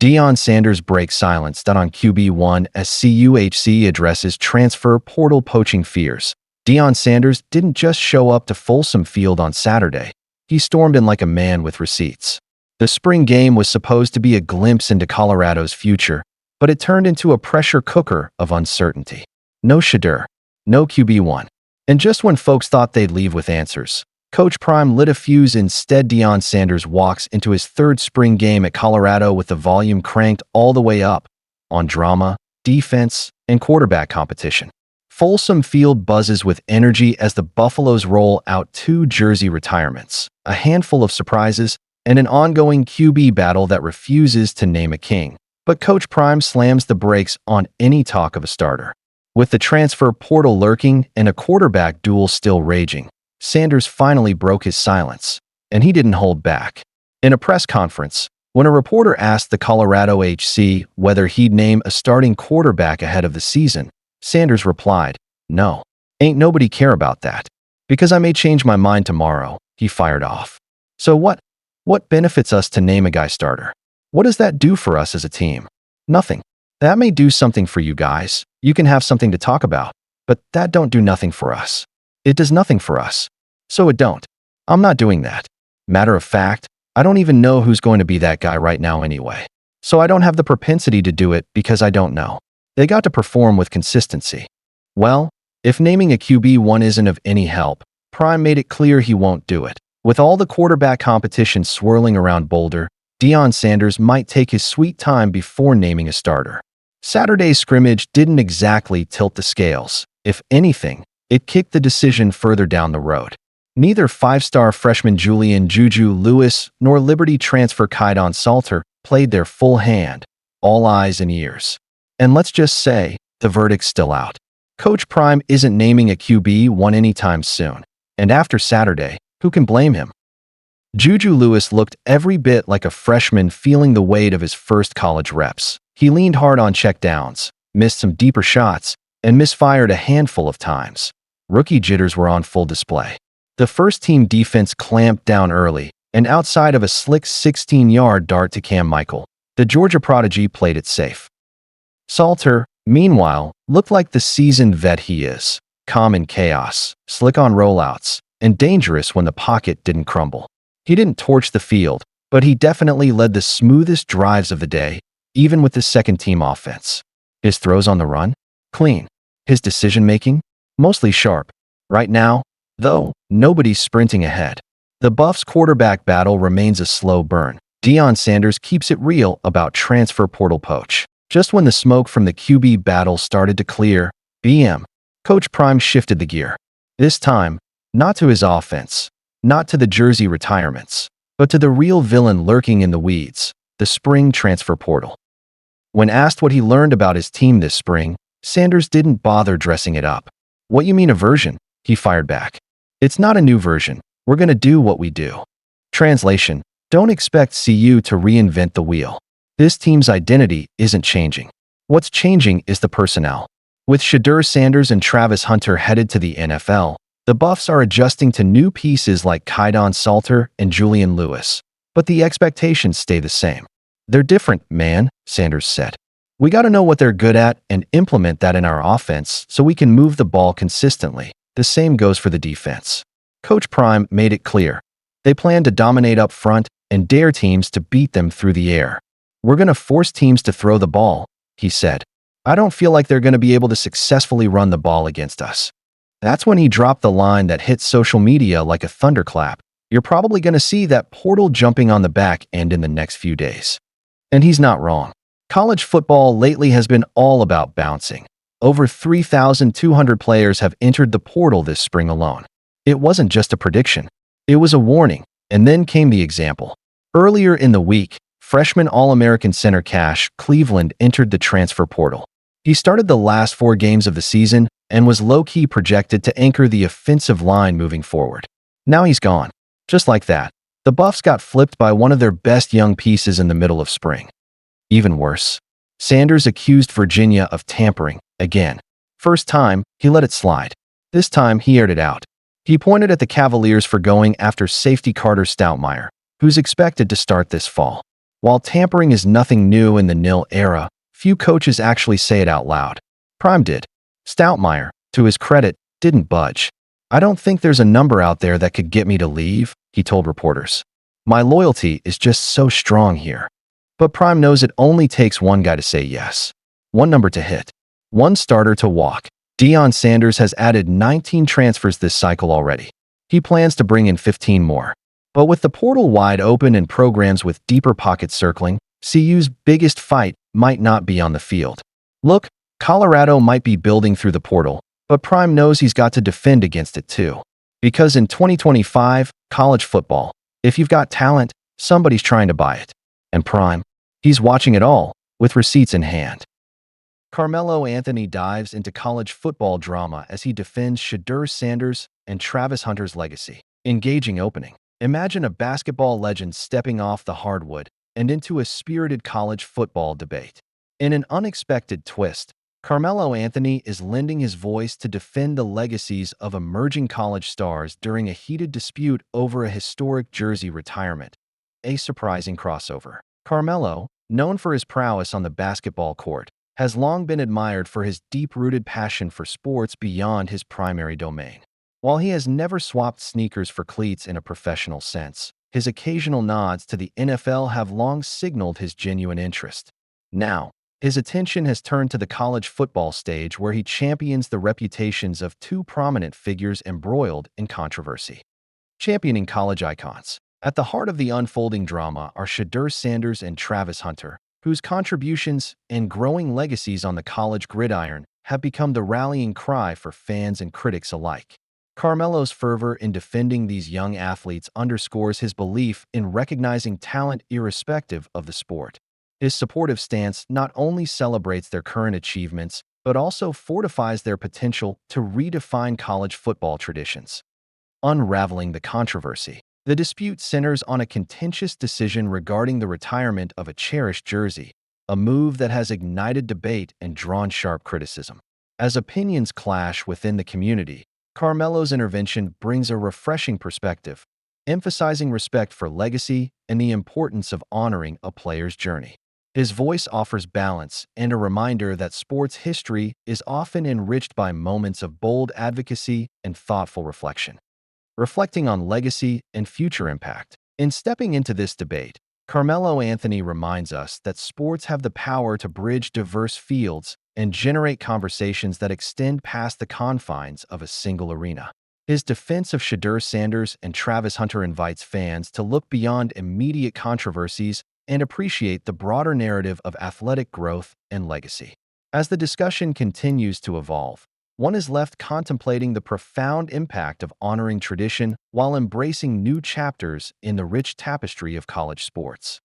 Deion Sanders breaks silence on QB1 as CUHC addresses transfer portal poaching fears. Deion Sanders didn't just show up to Folsom Field on Saturday. He stormed in like a man with receipts. The spring game was supposed to be a glimpse into Colorado's future, but it turned into a pressure cooker of uncertainty. No Shedeur, no QB1. And just when folks thought they'd leave with answers, Coach Prime lit a fuse. Instead, Deion Sanders walks into his third spring game at Colorado with the volume cranked all the way up on drama, defense, and quarterback competition. Folsom Field buzzes with energy as the Buffaloes roll out 2 jersey retirements, a handful of surprises, and an ongoing QB battle that refuses to name a king. But Coach Prime slams the brakes on any talk of a starter. With the transfer portal lurking and a quarterback duel still raging, Sanders finally broke his silence, and he didn't hold back. In a press conference, when a reporter asked the Colorado HC whether he'd name a starting quarterback ahead of the season, Sanders replied, "No, ain't nobody care about that. Because I may change my mind tomorrow," he fired off. So what? What benefits us to name a guy starter? What does that do for us as a team? Nothing. That may do something for you guys. You can have something to talk about, but that don't do nothing for us. It does nothing for us. So it don't. I'm not doing that. Matter of fact, I don't even know who's going to be that guy right now anyway. So I don't have the propensity to do it because I don't know. They got to perform with consistency. Well, if naming a QB1 isn't of any help, Prime made it clear he won't do it. With all the quarterback competition swirling around Boulder, Deion Sanders might take his sweet time before naming a starter. Saturday's scrimmage didn't exactly tilt the scales. If anything, it kicked the decision further down the road. Neither 5-star freshman Julian Juju Lewis nor Liberty transfer Kydon Salter played their full hand, all eyes and ears. And let's just say, the verdict's still out. Coach Prime isn't naming a QB1 anytime soon. And after Saturday, who can blame him? Juju Lewis looked every bit like a freshman feeling the weight of his first college reps. He leaned hard on checkdowns, missed some deeper shots, and misfired a handful of times. Rookie jitters were on full display. The first-team defense clamped down early, and outside of a slick 16-yard dart to Cam Michael, the Georgia prodigy played it safe. Salter, meanwhile, looked like the seasoned vet he is, calm in chaos, slick on rollouts, and dangerous when the pocket didn't crumble. He didn't torch the field, but he definitely led the smoothest drives of the day, even with the second-team offense. His throws on the run? Clean. His decision-making? Mostly sharp. Right now, though, nobody's sprinting ahead. The Buffs' quarterback battle remains a slow burn. Deion Sanders keeps it real about transfer portal poach. Just when the smoke from the QB battle started to clear, Coach Prime shifted the gear. This time, not to his offense, not to the jersey retirements, but to the real villain lurking in the weeds, the spring transfer portal. When asked what he learned about his team this spring, Sanders didn't bother dressing it up. "What you mean a version?" he fired back. "It's not a new version. We're going to do what we do." Translation: don't expect CU to reinvent the wheel. This team's identity isn't changing. What's changing is the personnel. With Shedeur Sanders and Travis Hunter headed to the NFL, the Buffs are adjusting to new pieces like Kydon Salter and Julian Lewis. But the expectations stay the same. "They're different, man," Sanders said. "We got to know what they're good at and implement that in our offense so we can move the ball consistently." The same goes for the defense. Coach Prime made it clear. They plan to dominate up front and dare teams to beat them through the air. "We're going to force teams to throw the ball," he said. "I don't feel like they're going to be able to successfully run the ball against us." That's when he dropped the line that hit social media like a thunderclap. "You're probably going to see that portal jumping on the back end in the next few days." And he's not wrong. College football lately has been all about bouncing. Over 3,200 players have entered the portal this spring alone. It wasn't just a prediction. It was a warning, and then came the example. Earlier in the week, freshman All-American center Cash Cleveland entered the transfer portal. He started the last 4 games of the season and was low-key projected to anchor the offensive line moving forward. Now he's gone. Just like that, the Buffs got flipped by one of their best young pieces in the middle of spring. Even worse, Sanders accused Virginia of tampering, again. First time, he let it slide. This time, he aired it out. He pointed at the Cavaliers for going after safety Carter Stoutmire, who's expected to start this fall. While tampering is nothing new in the nil era, few coaches actually say it out loud. Prime did. Stoutmeyer, to his credit, didn't budge. "I don't think there's a number out there that could get me to leave," he told reporters. "My loyalty is just so strong here." But Prime knows it only takes one guy to say yes. One number to hit. One starter to walk. Deion Sanders has added 19 transfers this cycle already. He plans to bring in 15 more. But with the portal wide open and programs with deeper pockets circling, CU's biggest fight might not be on the field. Look, Colorado might be building through the portal, but Prime knows he's got to defend against it too. Because in 2025, college football, if you've got talent, somebody's trying to buy it. And Prime, he's watching it all, with receipts in hand. Carmelo Anthony dives into college football drama as he defends Shedeur Sanders and Travis Hunter's legacy. Engaging opening. Imagine a basketball legend stepping off the hardwood and into a spirited college football debate. In an unexpected twist, Carmelo Anthony is lending his voice to defend the legacies of emerging college stars during a heated dispute over a historic jersey retirement. A surprising crossover. Carmelo, known for his prowess on the basketball court, has long been admired for his deep-rooted passion for sports beyond his primary domain. While he has never swapped sneakers for cleats in a professional sense, his occasional nods to the NFL have long signaled his genuine interest. Now, his attention has turned to the college football stage where he champions the reputations of two prominent figures embroiled in controversy. Championing college icons. At the heart of the unfolding drama are Shedeur Sanders and Travis Hunter, whose contributions and growing legacies on the college gridiron have become the rallying cry for fans and critics alike. Carmelo's fervor in defending these young athletes underscores his belief in recognizing talent irrespective of the sport. His supportive stance not only celebrates their current achievements, but also fortifies their potential to redefine college football traditions. Unraveling the controversy. The dispute centers on a contentious decision regarding the retirement of a cherished jersey, a move that has ignited debate and drawn sharp criticism. As opinions clash within the community, Carmelo's intervention brings a refreshing perspective, emphasizing respect for legacy and the importance of honoring a player's journey. His voice offers balance and a reminder that sports history is often enriched by moments of bold advocacy and thoughtful reflection. Reflecting on legacy and future impact. In stepping into this debate, Carmelo Anthony reminds us that sports have the power to bridge diverse fields and generate conversations that extend past the confines of a single arena. His defense of Shedeur Sanders and Travis Hunter invites fans to look beyond immediate controversies and appreciate the broader narrative of athletic growth and legacy. As the discussion continues to evolve, one is left contemplating the profound impact of honoring tradition while embracing new chapters in the rich tapestry of college sports.